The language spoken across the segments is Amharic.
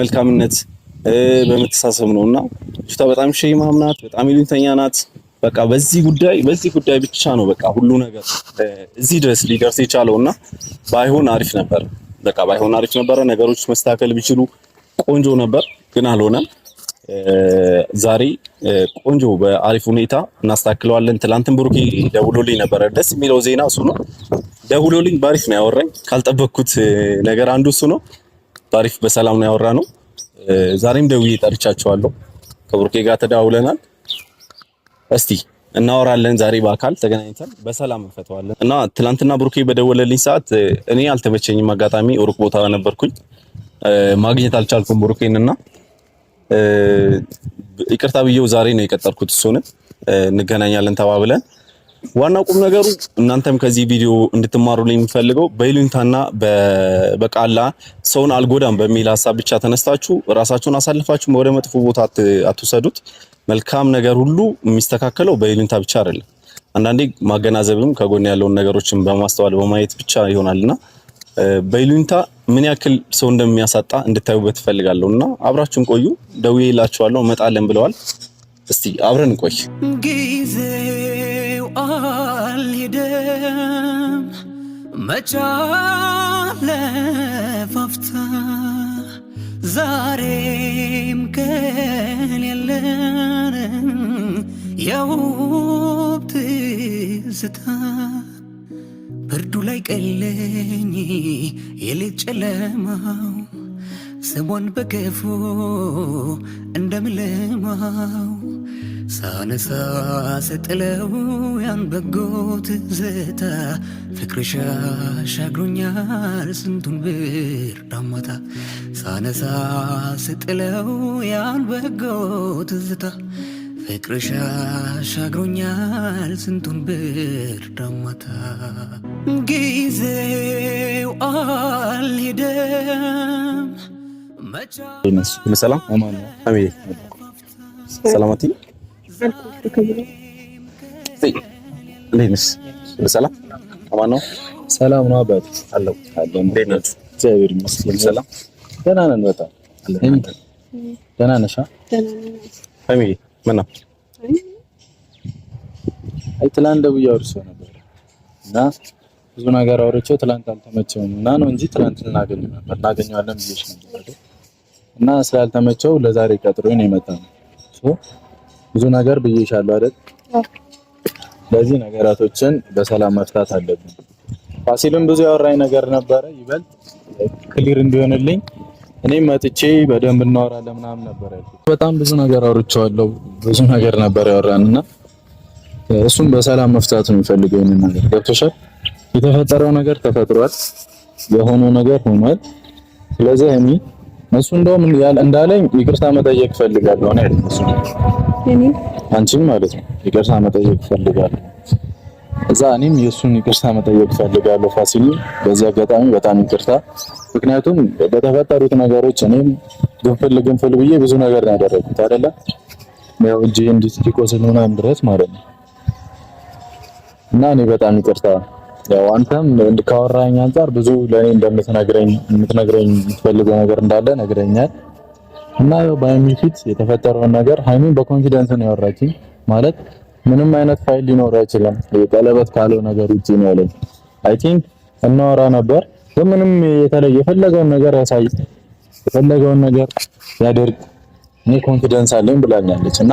በመልካምነት በመተሳሰብ ነውና ልጅቷ በጣም ሸይማም ናት፣ በጣም ይሉኝተኛ ናት። በቃ በዚህ ጉዳይ ብቻ ነው በቃ ሁሉ ነገር እዚህ ድረስ ሊደርስ የቻለውና ባይሆን አሪፍ ነበር። በቃ ባይሆን አሪፍ ነበር። ነገሮች መስተካከል ቢችሉ ቆንጆ ነበር፣ ግን አልሆነም። ዛሬ ቆንጆ በአሪፍ ሁኔታ እናስተካክለዋለን። ትላንትን ብሩኬ ደውሎልኝ ነበረ። ደስ የሚለው ዜና እሱ ነው። ደውሎልኝ ባሪፍ ነው ያወራኝ። ካልጠበቅኩት ነገር አንዱ እሱ ነው። ባሪፍ በሰላም ነው ያወራነው። ዛሬም ደውዬ ጠርቻቸዋለሁ። ከብሩኬ ጋር ተደዋውለናል። እስቲ እናወራለን። ዛሬ በአካል ተገናኝተን በሰላም እንፈተዋለን እና ትላንትና ብሩኬ በደወለልኝ ሰዓት እኔ አልተመቸኝም። አጋጣሚ ሩቅ ቦታ ነበርኩኝ፣ ማግኘት አልቻልኩም ብሩኬንና ይቅርታ ብዬው ዛሬ ነው የቀጠርኩት። እሱንም እንገናኛለን ተባብለን። ዋናው ቁም ነገሩ እናንተም ከዚህ ቪዲዮ እንድትማሩልኝ የሚፈልገው በይሉኝታና በቃላ ሰውን አልጎዳም በሚል ሐሳብ ብቻ ተነስታችሁ ራሳችሁን አሳልፋችሁ ወደ መጥፎ ቦታ አትውሰዱት። መልካም ነገር ሁሉ የሚስተካከለው በይሉኝታ ብቻ አይደለም። አንዳንዴ ማገናዘብም ከጎን ያለውን ነገሮችን በማስተዋል በማየት ብቻ ይሆናልና በይሉኝታ ምን ያክል ሰው እንደሚያሳጣ እንድታዩበት ፈልጋለሁና አብራችሁን ቆዩ። ደውዬላችኋለሁ እመጣለን ብለዋል። እስቲ አብረን እንቆይ። ጊዜው አልሄደም መቻለፋፍታ ዛሬም ቀን የለን የውብ ትዝታ ብርዱ ላይ ቀለኝ የሌት ጨለማው ስሟን በገፎ እንደምለማው ሳነሳ ስጥለው ያን በጎ ትዝታ ፍቅርሽ አሻግሮኛል ስንቱን ብርድ ማታ ሳነሳ ስጥለው ያን በጎ ትዝታ ፍቅርሽ አሻግሮኛል ስንቱን ብርድ ማታ ጊዜው አልሄደም ሰላም አሜን ሰላማቲ ሰላም አማን ነው። ሰላም ነው አባት አለው እንዴት ናችሁ? እግዚአብሔር ይመስገን ሰላም ደህና ነን። በጣም ደህና ነሽ? ፋሚሊ ምን ነው? አይ ትላንት ደውዬ አውርቼው ነበር እና ብዙ ነገር አውርቼው ትላንት አልተመቸውም እና ነው እንጂ ትላንት እናገኘዋለን ብዬሽ ነበር እና ስላልተመቸው ለዛሬ ቀጥሮኝ ነው የመጣው። ብዙ ነገር ብዬሻለሁ አይደል? ለዚህ ነገራቶችን በሰላም መፍታት አለብን። ፋሲልም ብዙ ያወራኝ ነገር ነበረ ይበልጥ ክሊር እንዲሆንልኝ እኔም መጥቼ በደንብ እናወራለን ምናምን ነበር ያልኩት። በጣም ብዙ ነገር አውርቼዋለሁ። ብዙ ነገር ነበር ያወራንና እሱም በሰላም መፍታት ነው የሚፈልገው። ይሄን ነገር ገብቶሻል? የተፈጠረው ነገር ተፈጥሯል፣ የሆነው ነገር ሆኗል። ስለዚህ እሱ እንደውም እንዳለኝ ይቅርታ መጠየቅ ፈልጋለሁ ነው ያለኝ። እሱ አንቺም ማለት ነው ይቅርታ መጠየቅ ፈልጋለሁ። እዛ እኔም የሱን ይቅርታ መጠየቅ ፈልጋለሁ። ፋሲል በዚህ አጋጣሚ በጣም ይቅርታ። ምክንያቱም በተፈጠሩት ነገሮች እኔም ግንፍል ብዬ ብዙ ነገር ነው ያደረኩት አይደለ? ያው እጄ እንዲቆስል ምናምን ድረስ ማለት ነው። እና እኔ በጣም ይቅርታ። ያው አንተም ካወራኝ አንፃር ብዙ ለኔ የምትነግረኝ የምትፈልገው ነገር እንዳለ ነግረኛል። እና ያው በሀይሚ ፊት የተፈጠረውን ነገር ሀይሚን በኮንፊደንስ ነው ያወራችኝ። ማለት ምንም አይነት ፋይል ሊኖር አይችልም ቀለበት ካለው ነገር ውጪ ነው ያለኝ። አይ ቲንክ እናወራ ነበር ምንም የተለየ የፈለገውን ነገር ያሳይ የፈለገውን ነገር ያደርግ እኔ ኮንፊደንስ አለኝ ብላኛለች። እና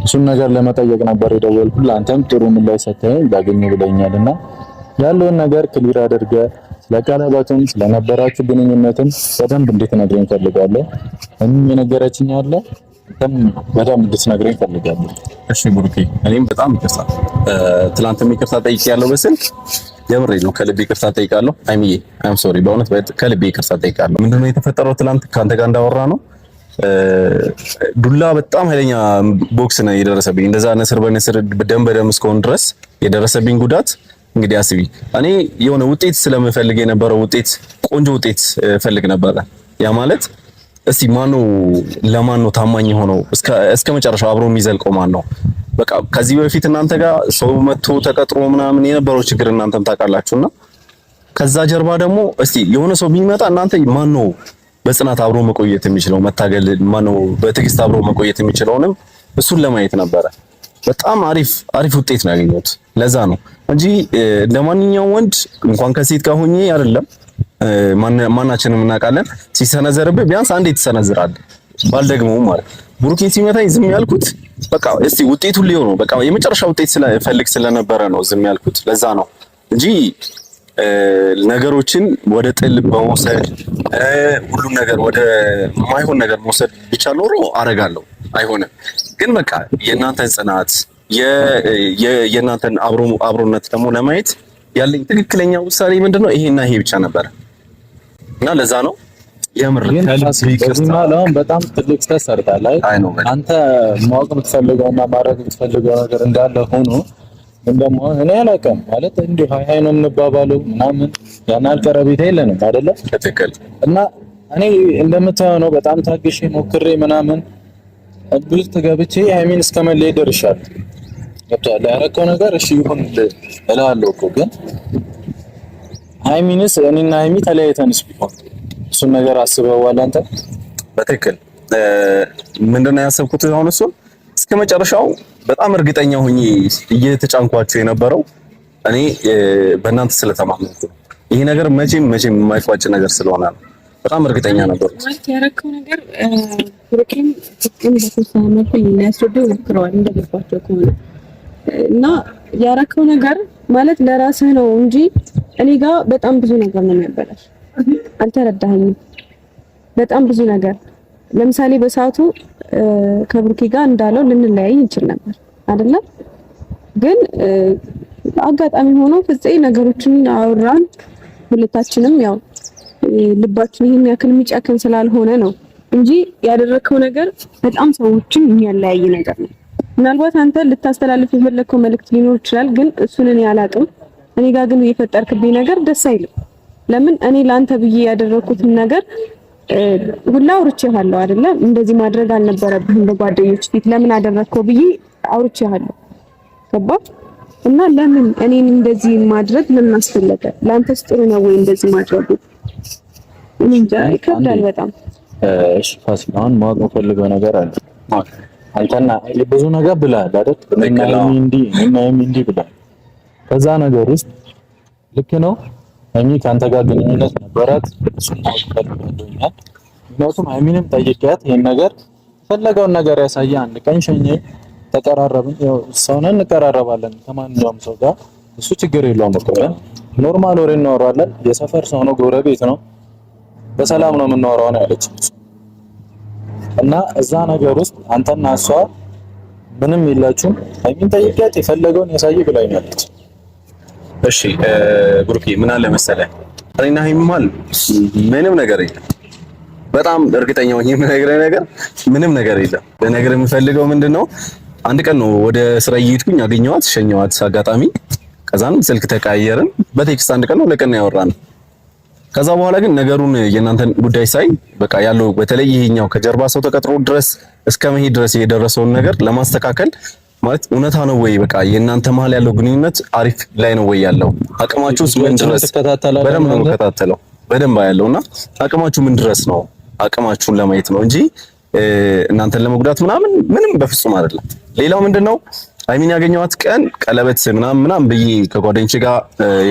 እሱን ነገር ለመጠየቅ ነበር የደወልኩት። አንተም ጥሩ ምላሽ ሰጥተኸኝ ላገኘ ብለኛልና ያለውን ነገር ክሊር አድርገ ስለቀለበቱም ስለነበራችሁ ግንኙነትም በደንብ እንድትነግረኝ ፈልጋለሁ። እኔም የነገረችኝ አለ በደንብ እንድትነግረኝ ፈልጋለሁ። እሺ ብሩኬ፣ እኔም በጣም ይቅርታ ትላንትም ይቅርታ ጠይቄያለሁ በስልክ የምሬ ነው። ከልቤ ይቅርታ ጠይቃለሁ። አይሚዬ አም ሶሪ፣ በእውነት ከልቤ ይቅርታ ጠይቃለሁ። ምንድነው የተፈጠረው? ትላንት ካንተ ጋር እንዳወራ ነው ዱላ በጣም ኃይለኛ ቦክስ ነው የደረሰብኝ። እንደዛ ነስር በነስር ደም በደም እስከሆነ ድረስ የደረሰብኝ ጉዳት እንግዲህ አስቢ። እኔ የሆነ ውጤት ስለምፈልግ የነበረው ውጤት ቆንጆ ውጤት ፈልግ ነበረ። ያ ማለት እስቲ ማነው ለማነው ታማኝ ሆነው እስከ መጨረሻው አብሮ የሚዘልቀው ማነው? በቃ ከዚህ በፊት እናንተ ጋር ሰው መጥቶ ተቀጥሮ ምናምን የነበረው ችግር እናንተም ታውቃላችሁና ከዛ ጀርባ ደግሞ እስቲ የሆነ ሰው ቢመጣ እናንተ ማነው በጽናት አብሮ መቆየት የሚችለው መታገል ማነው በትዕግስት አብሮ መቆየት የሚችለውንም እሱን ለማየት ነበረ። በጣም አሪፍ ውጤት ነው ያገኘሁት። ለዛ ነው እንጂ እንደማንኛውም ወንድ እንኳን ከሴት ጋር ሆኜ አይደለም ማናችንም እናውቃለን። ሲሰነዘርብህ ቢያንስ አንዴ ትሰነዝራለህ። ባልደግመውም ማለት ብሩኬን ሲመታኝ ዝም ያልኩት በቃ እስቲ ውጤቱን ሊሆን ነው በቃ የመጨረሻ ውጤት ስለፈልግ ስለነበረ ነው ዝም ያልኩት። ለዛ ነው እንጂ ነገሮችን ወደ ጥል በመውሰድ ሁሉም ነገር ወደ ማይሆን ነገር መውሰድ ብቻ ኖሮ አረጋለሁ። አይሆንም። ግን በቃ የእናንተን ጽናት የእናንተን አብሮነት ደግሞ ለማየት ያለኝ ትክክለኛ ውሳኔ ምንድነው ይሄና ይሄ ብቻ ነበር እና ለዛ ነው የምር ከልብ በጣም ትልቅ ስህተት ሰርታለህ። አንተ ማወቅ የምትፈልገውና ማድረግ የምትፈልገው ነገር እንዳለ ሆኖ እንደሞ እኔ አላውቅም ማለት እንዲሁ ሃይ ነው የምንባባለው ምናምን ያን አልቀረቤታ የለንም አይደለ? ትክክል። እና እኔ እንደምታየው ነው በጣም ታግሼ ሞክሬ ምናምን ብልጥ ገብቼ ሃይሚን እስከመለየ ደርሻለሁ። ገብቶሃል? ያረከው ነገር እሺ ይሁን እላለሁ እኮ ግን ሃይሚንስ እኔና ሃይሚ ተለያይተንስ ቢሆን እሱን ነገር አስበዋል አንተ? በትክክል ምንድነው ያሰብኩት አሁን እሱን እስከመጨረሻው በጣም እርግጠኛ ሆኜ እየተጫንኳቸው የነበረው እኔ በእናንተ ስለተማመንኩ ይሄ ነገር መቼም የማይቋጭ ነገር ስለሆነ ነው። በጣም እርግጠኛ ነበር ማለት ያረከው ነገር ብሩኬን ጥቅም በተወሰነ መልኩ ሊያስረዳው ሞክረዋል እንደገባቸው ከሆነ እና ያረከው ነገር ማለት ለራስህ ነው እንጂ እኔ ጋር በጣም ብዙ ነገር ነው የሚያበላሽ። አልተረዳኸኝም። በጣም ብዙ ነገር ለምሳሌ በሰዓቱ ከብሩኬ ጋር እንዳለው ልንለያይ እንችል ነበር አይደለም? ግን አጋጣሚ ሆኖ ፍፄ ነገሮችን አወራን። ሁለታችንም ያው ልባችን ይሄን ያክል የሚጨክን ስላልሆነ ነው እንጂ ያደረከው ነገር በጣም ሰዎችን የሚያለያይ ነገር ነው። ምናልባት አንተ ልታስተላልፍ የፈለከው መልእክት ሊኖር ይችላል፣ ግን እሱን እኔ አላውቅም። እኔ ጋር ግን የፈጠርክብኝ ነገር ደስ አይልም። ለምን እኔ ላንተ ብዬ ያደረኩትን ነገር ሁላ አውርቼሃለሁ አይደለ? እንደዚህ ማድረግ አልነበረብህም በጓደኞች ፊት ለምን አደረከው ብዬ አውርቼሃለሁ። ገባ? እና ለምን እኔን እንደዚህ ማድረግ ለምን አስፈለገ? ላንተስ ጥሩ ነው ወይ እንደዚህ ማድረጉ? እኔ እንጃ ይከብዳል በጣም። እሺ ፋሲል፣ አሁን ማወቅ የምፈልገው ነገር አለ። አንተና ብዙ ነገር ብለሃል አይደል? እና እንዲህ ብለሃል። ከዛ ነገር ውስጥ ልክ ነው ሃይሚ ከአንተ ጋር ግንኙነት ነበራት። እሱን ማወቅ ፈልጋለሁ። ምክንያቱም ሃይሚንም ጠይቄያት ይሄን ነገር ፈለገውን ነገር ያሳየ አንድ ቀን ሸኘኝ፣ ተቀራረብን። ያው ሰው ነን እንቀራረባለን ከማንኛውም ሰው ጋር እሱ ችግር የለውም እኮ ኖርማል ወሬ እናወራለን። የሰፈር ሰው ነው፣ ጎረቤት ነው፣ በሰላም ነው የምናወራው ነው ያለች እና እዛ ነገር ውስጥ አንተና እሷ ምንም የላችሁም። ሃይሚን ጠይቄያት የፈለገውን ያሳየ ብላኛለች። እሺ ብሩኬ ምን አለ መሰለህ እኔና ሃይሚ ምንም ነገር የለም። በጣም እርግጠኛ ሆኜ የምነግርህ ነገር ምንም ነገር የለም። ለነገር የምፈልገው ምንድነው አንድ ቀን ነው ወደ ስራ እየሄድኩኝ አገኘኋት፣ ሸኘኋት አጋጣሚ። ከዛን ስልክ ተቀያየርን። በቴክስት አንድ ቀን ነው ለቀን ያወራን። ከዛ በኋላ ግን ነገሩን የእናንተን ጉዳይ ሳይ በቃ ያለው በተለይ ይሄኛው ከጀርባ ሰው ተቀጥሮ ድረስ እስከ መሄድ ድረስ የደረሰውን ነገር ለማስተካከል ማለት እውነታ ነው ወይ በቃ የእናንተ መሀል ያለው ግንኙነት አሪፍ ላይ ነው ወይ ያለው አቅማችሁስ ምን ድረስ በደንብ ነው የምከታተለው በደንብ ያለውና አቅማችሁ ምን ድረስ ነው አቅማችሁን ለማየት ነው እንጂ እናንተን ለመጉዳት ምንም በፍጹም አይደለም። ሌላው ምንድነው ሃይሚን ያገኘኋት ቀን ቀለበት ምናምን ብዬ ከጓደኞቼ ጋር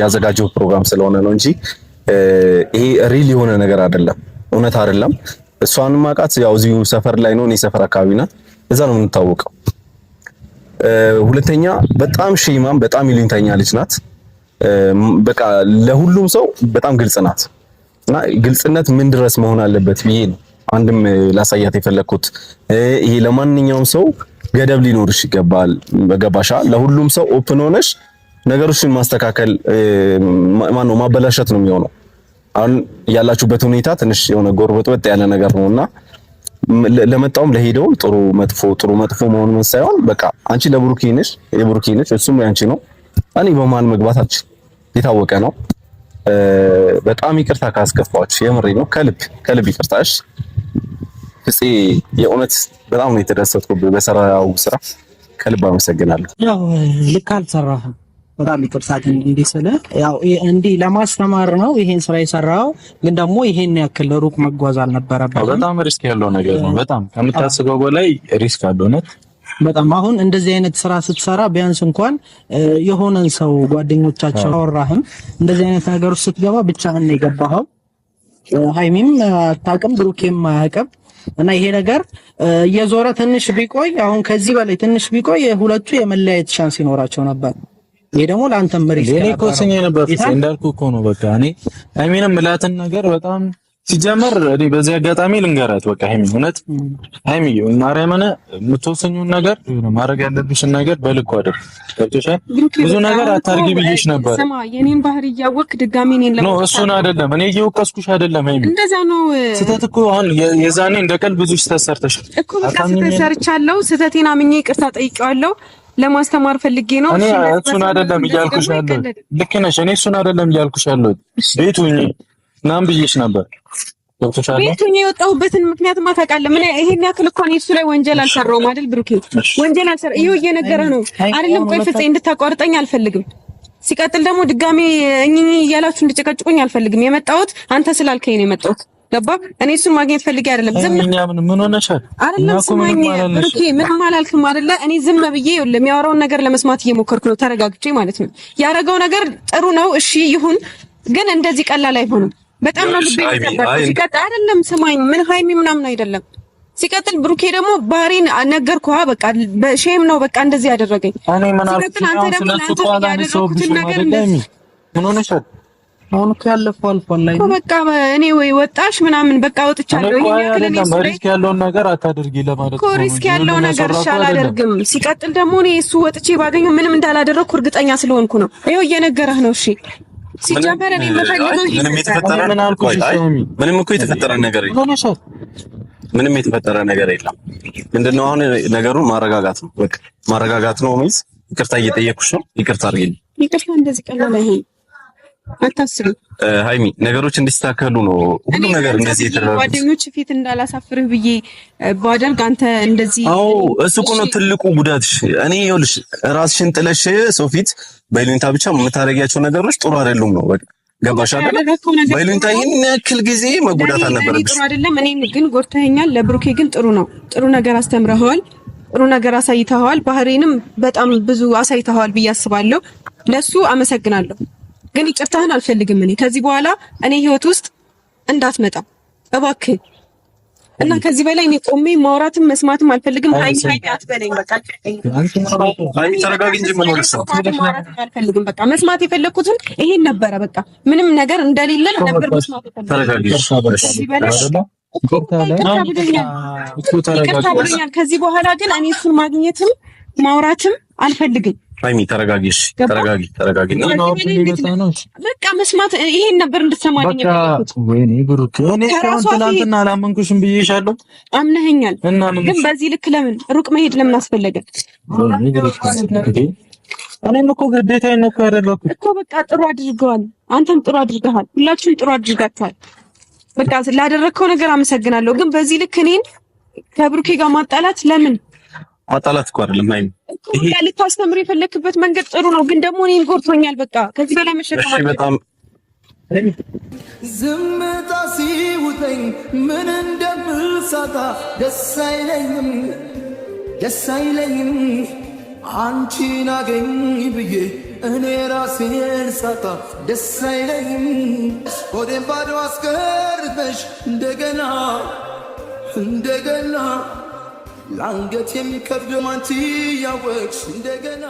ያዘጋጀው ፕሮግራም ስለሆነ ነው እንጂ ይሄ ሪል የሆነ ነገር አይደለም፣ እውነት አይደለም። እሷንም ማቃት ያው እዚሁ ሰፈር ላይ ነው፣ እኔ ሰፈር አካባቢ ናት፣ እዛ ነው የምንታወቀው። ሁለተኛ በጣም ሼማም በጣም ይሉኝታኛ ልጅ ናት። በቃ ለሁሉም ሰው በጣም ግልጽ ናት እና ግልጽነት ምን ድረስ መሆን አለበት ብዬ ነው አንድም ላሳያት የፈለኩት። ይሄ ለማንኛውም ሰው ገደብ ሊኖርሽ ይገባል። በገባሻ ለሁሉም ሰው ኦፕን ሆነሽ ነገሮችን ማስተካከል ማነው ማበላሸት ነው የሚሆነው። አሁን ያላችሁበት ሁኔታ ትንሽ የሆነ ጎርበጥበጥ ያለ ነገር ነውና ለመጣውም ለሄደው ጥሩ መጥፎ መሆን ሳይሆን በቃ አንቺ ለብሩኬ ነሽ፣ የብሩኬ ነሽ፣ እሱም ያንቺ ነው። እኔ በመሀል መግባታችን የታወቀ ነው። በጣም ይቅርታ ካስከፋችሁ የምሬ ነው። ከልብ ይቅርታሽ ፍፄ፣ የእውነት በጣም ነው የተደሰትኩት በሰራው ስራ። ከልብ አመሰግናለሁ። ያው ልክ አልሰራህም በጣም ይቅርታ እንዲስለ ያው እንዲ ለማስተማር ነው ይሄን ስራ የሰራው ግን ደግሞ ይሄን ያክል ሩቅ መጓዝ አልነበረበትም በጣም ሪስክ ያለው ነገር ነው በጣም ከምታስበው በላይ ሪስክ አለው ነው በጣም አሁን እንደዚህ አይነት ስራ ስትሰራ ቢያንስ እንኳን የሆነን ሰው ጓደኞቻቸው አወራህም እንደዚህ አይነት ነገር ውስጥ ስትገባ ብቻህን ነው የገባኸው ሃይሚም አታውቅም ብሩኬም አያውቅም እና ይሄ ነገር የዞረ ትንሽ ቢቆይ አሁን ከዚህ በላይ ትንሽ ቢቆይ ሁለቱ የመለያየት ቻንስ ይኖራቸው ነበር ይሄ ደግሞ ላንተም ሪስክ እኔ ኮስኝ ነበር እንዳልኩ እኮ ነው በቃ እኔ ሃይሚንም ምላትን ነገር በጣም ሲጀመር እኔ በዚህ አጋጣሚ ልንገራት በቃ ሃይሚ እውነት ሃይሚ ማርያምን የምትወሰኙን ነገር ማድረግ ያለብሽን ነገር በልኩ አድርግ ገብቶሻል ብዙ ነገር አታርጊ ብዬሽ ነበር ስማ የኔን ባህሪ እያወቅ ድጋሚ እኔን ነው እሱን አይደለም እኔ እየወቀስኩሽ አይደለም ሃይሚ እንደዛ ነው ስህተት እኮ አሁን የዛኔ እንደቀል ብዙ ስህተት ሰርተሻል እኮ በቃ ስህተት ሰርቻለሁ ስህተቴን አምኜ ይቅርታ ጠይቄዋለሁ ለማስተማር ፈልጌ ነው እኔ እሱን አይደለም እያልኩሽ ያለው ልክ ነሽ እኔ እሱን አይደለም እያልኩሽ ያለው ቤቱኝ ናም ብዬሽ ነበር ገብቶሻል ቤቱኝ የወጣሁበትን ምክንያት ማታውቃለህ ምን ይሄን ያክል እኮ ነው እሱ ላይ ወንጀል አልሰራውም አይደል ብሩኬ ወንጀል አልሰራ ይሄው እየነገረህ ነው አይደለም ቆይ ፍፄ እንድታቋርጠኝ አልፈልግም ሲቀጥል ደግሞ ድጋሚ እኚህ እያላችሁ እንድጨቀጭቁኝ አልፈልግም የመጣሁት አንተ ስላልከኝ ነው የመጣሁት ገባ እኔ እሱን ማግኘት ፈልጌ አይደለም ዝም ምን ሆነሻል አይደለም ስማኝ ብሩኬ ምንም አላልክም አይደለ እኔ ዝም ብዬ የሚያወራውን ነገር ለመስማት እየሞከርኩ ነው ተረጋግጬ ማለት ነው ያረጋው ነገር ጥሩ ነው እሺ ይሁን ግን እንደዚህ ቀላል አይሆንም በጣም ነው ልቤ ተሰበረ ሲቀጥል አይደለም ስማኝ ምን ሃይሚ ምናምን አይደለም ሲቀጥል ብሩኬ ደግሞ ባህሪን ነገርኩህ በቃ በሼም ነው በቃ እንደዚህ ያደረገኝ እኔ ምን ሆነሻል አሁን ያለፈው አልፏል ላይ በቃ እኔ ወይ ወጣሽ ምናምን በቃ ወጥቻለሁ ይሄ ያክል ሪስክ ያለውን ነገር አታድርጊ ለማለት ነው ሪስክ ያለው ነገር አላደርግም ሲቀጥል ደግሞ እኔ እሱ ወጥቼ ባገኘው ምንም እንዳላደረኩ እርግጠኛ ስለሆንኩ ነው ይሄው እየነገረህ ነው እሺ ሲጀመር እኔ መፈልገው ምንም እኮ የተፈጠረ ነገር የለም ምንም የተፈጠረ ነገር የለም ምንድነው አሁን ነገሩን ማረጋጋት ነው በቃ ማረጋጋት ነው ማለት ይቅርታ እየጠየኩሽ ነው ይቅርታ አድርጊልኝ ይቅርታ እንደዚህ ቀላል አይሆንም አታስቢ ሃይሚ ነገሮች እንዲስተካከሉ ነው ሁሉ ነገር እንደዚህ የተደረገው ጓደኞች ፊት እንዳላሳፍርህ ብዬ ባደርግ አንተ እንደዚህ አዎ እሱ እኮ ነው ትልቁ ጉዳትሽ እኔ ይኸውልሽ ራስሽን ጥለሽ ሰው ፊት በይሉኝታ ብቻ የምታረጊያቸው ነገሮች ጥሩ አይደሉም ነው በቃ ገባሽ አይደል በይሉኝታ ይሄን ያክል ጊዜ መጎዳት አልነበረብሽ ጥሩ አይደለም እኔን ግን ጎድተኸኛል ለብሩኬ ግን ጥሩ ነው ጥሩ ነገር አስተምረኸዋል ጥሩ ነገር አሳይተኸዋል ባህሪንም በጣም ብዙ አሳይተኸዋል ብዬ አስባለሁ ለሱ አመሰግናለሁ ግን ይቅርታህን አልፈልግም እኔ ከዚህ በኋላ እኔ ህይወት ውስጥ እንዳትመጣ እባክህ እና ከዚህ በላይ እኔ ቆሜ ማውራትም መስማትም አልፈልግም ሃይሚ አትበለኝ በቃ ሃይሚ ተረጋጊ እንጂ ምን ሆነሽ ነው አልፈልግም በቃ መስማት የፈለኩትን ይሄን ነበረ በቃ ምንም ነገር እንደሌለ ነበር መስማት የፈለኩት ተረጋጊ ከዚህ በኋላ ግን እኔ እሱን ማግኘትም ማውራትም አልፈልግም ሃይሚ ተረጋጊሽ ተረጋጊ በቃ መስማት ይሄን ነበር እንድትሰማኝ የፈለኩት ወይኔ ብሩክ እኔ ትናንትና አላመንኩሽም ብዬሻለሁ አምነኸኛል ግን በዚህ ልክ ለምን ሩቅ መሄድ ለምን አስፈለገ እኔም እኮ ግዴታዬን ነው ያደረኩት እኮ በቃ ጥሩ አድርገዋል አንተም ጥሩ አድርገሃል ሁላችሁም ጥሩ አድርጋችኋል በቃ ላደረከው ነገር አመሰግናለሁ ግን በዚህ ልክ እኔን ከብሩኬ ጋር ማጣላት ለምን ማጣላት እኮ አይደለም ሃይሚ ይሄ ልታስተምር የፈለክበት መንገድ ጥሩ ነው ግን ደግሞ እኔን ጎርቶኛል በቃ ከዚህ በላይ መሸከም እሺ በጣም ዝምታ ሲውጠኝ ምን እንደምሳታ ደስ አይለኝም አንቺን አገኝ ብዬ እኔ ራሴን ሳታ ደስ አይለኝም ሆዴን ባዶ አስቀርተሽ እንደገና ለአንገት የሚከብድ ማንቲ ያወቅሽ እንደገና